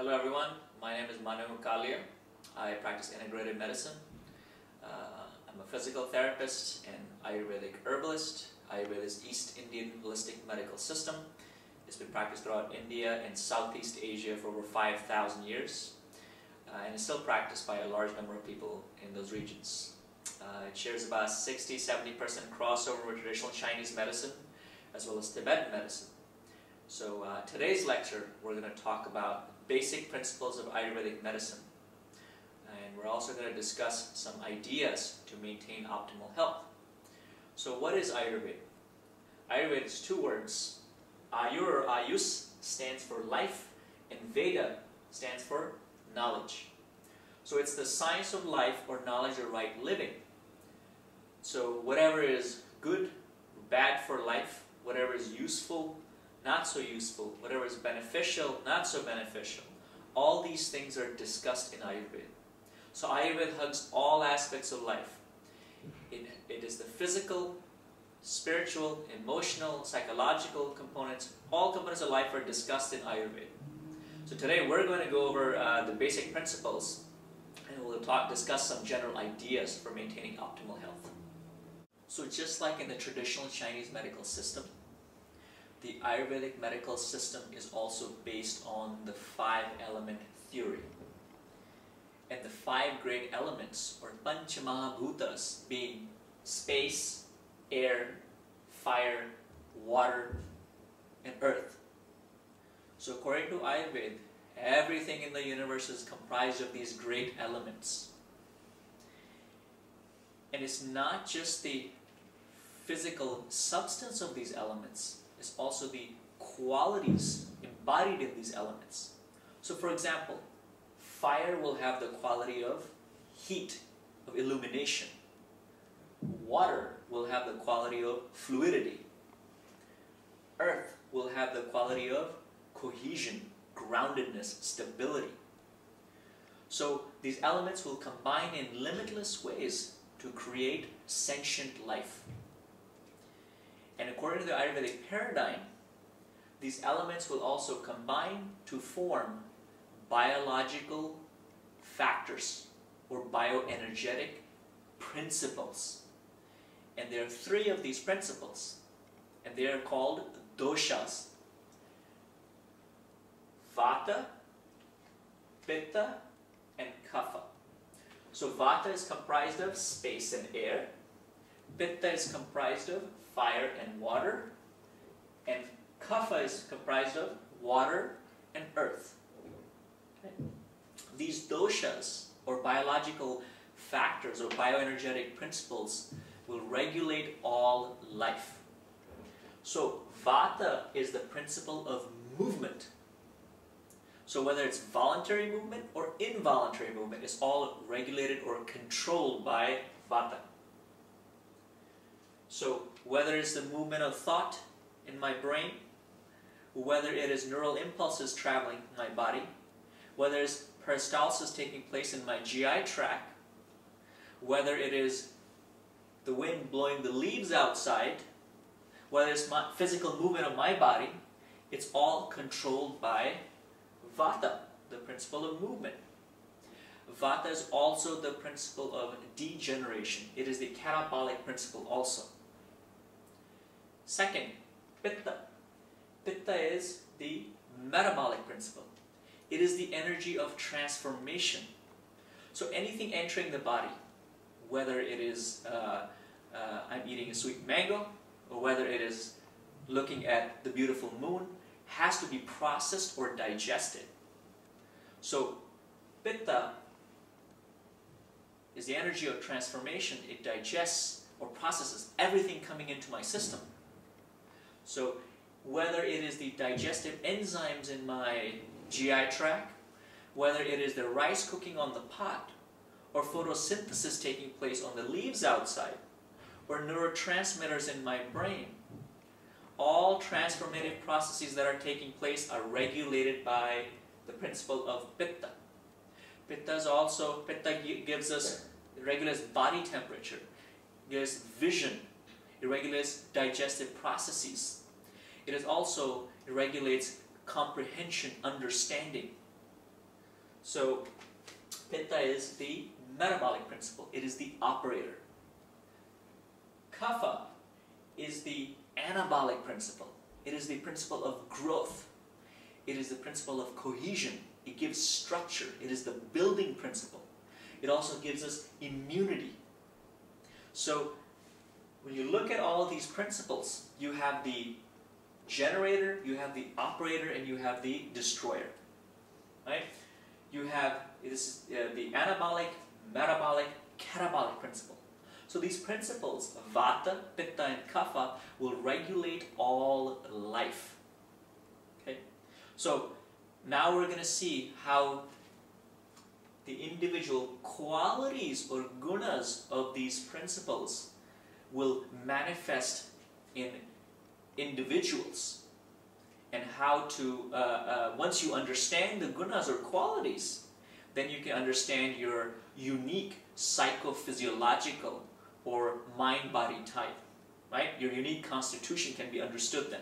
Hello everyone, my name is Manu, Kalia. I practice integrated medicine. I'm a physical therapist and Ayurvedic herbalist. Ayurveda is East Indian holistic medical system. It's been practiced throughout India and Southeast Asia for over 5,000 years. And is still practiced by a large number of people in those regions. It shares about 60-70% crossover with traditional Chinese medicine as well as Tibetan medicine. So today's lecture we're going to talk about basic principles of Ayurvedic medicine, and we're also going to discuss some ideas to maintain optimal health. So what is Ayurveda? Ayurveda is two words. Ayur or Ayus stands for life and Veda stands for knowledge. So it's the science of life or knowledge of right living. So whatever is good, bad for life, whatever is useful, not so useful, whatever is beneficial, not so beneficial, all these things are discussed in Ayurveda. So Ayurveda hugs all aspects of life. It is the physical, spiritual, emotional, psychological components. All components of life are discussed in Ayurveda. So today we're going to go over the basic principles, and we'll discuss some general ideas for maintaining optimal health. So just like in the traditional Chinese medical system, the Ayurvedic medical system is also based on the 5-element theory. And the 5 great elements, or Panchamahabhutas, being space, air, fire, water, and earth. So according to Ayurveda, everything in the universe is comprised of these great elements. And it's not just the physical substance of these elements, it's also the qualities embodied in these elements. So for example, fire will have the quality of heat, of illumination. Water will have the quality of fluidity. Earth will have the quality of cohesion, groundedness, stability. So these elements will combine in limitless ways to create sentient life. And according to the Ayurvedic paradigm, these elements will also combine to form biological factors or bioenergetic principles. And there are 3 of these principles, and they are called Doshas: Vata, Pitta, and Kapha. So Vata is comprised of space and air, Pitta is comprised of fire and water, and Kapha is comprised of water and earth. Okay. These doshas, or biological factors or bioenergetic principles, will regulate all life. So Vata is the principle of movement. So whether it's voluntary movement or involuntary movement, it's all regulated or controlled by Vata. So whether it's the movement of thought in my brain, whether it is neural impulses traveling in my body, whether it's peristalsis taking place in my GI tract, whether it is the wind blowing the leaves outside, whether it's my physical movement of my body, it's all controlled by Vata, the principle of movement. Vata is also the principle of degeneration. It is the catabolic principle also. Second, Pitta. Pitta is the metabolic principle. It is the energy of transformation. So anything entering the body, whether it is I'm eating a sweet mango, or whether it is looking at the beautiful moon, has to be processed or digested. So Pitta is the energy of transformation. It digests or processes everything coming into my system. So whether it is the digestive enzymes in my GI tract, whether it is the rice cooking on the pot, or photosynthesis taking place on the leaves outside, or neurotransmitters in my brain, all transformative processes that are taking place are regulated by the principle of Pitta. Pitta gives us, regulates body temperature, gives vision, it regulates digestive processes. It regulates comprehension, understanding. So Pitta is the metabolic principle. It is the operator. Kapha is the anabolic principle. It is the principle of growth. It is the principle of cohesion. It gives structure. It is the building principle. It also gives us immunity. So when you look at all of these principles, you have the generator, you have the operator, and you have the destroyer. Right? You have the anabolic, metabolic, catabolic principle. So these principles, Vata, Pitta, and Kapha, will regulate all life. Okay? So now we're going to see how the individual qualities or gunas of these principles will manifest in individuals, and how to, once you understand the gunas or qualities, then you can understand your unique psychophysiological or mind-body type, right? Your unique constitution can be understood then.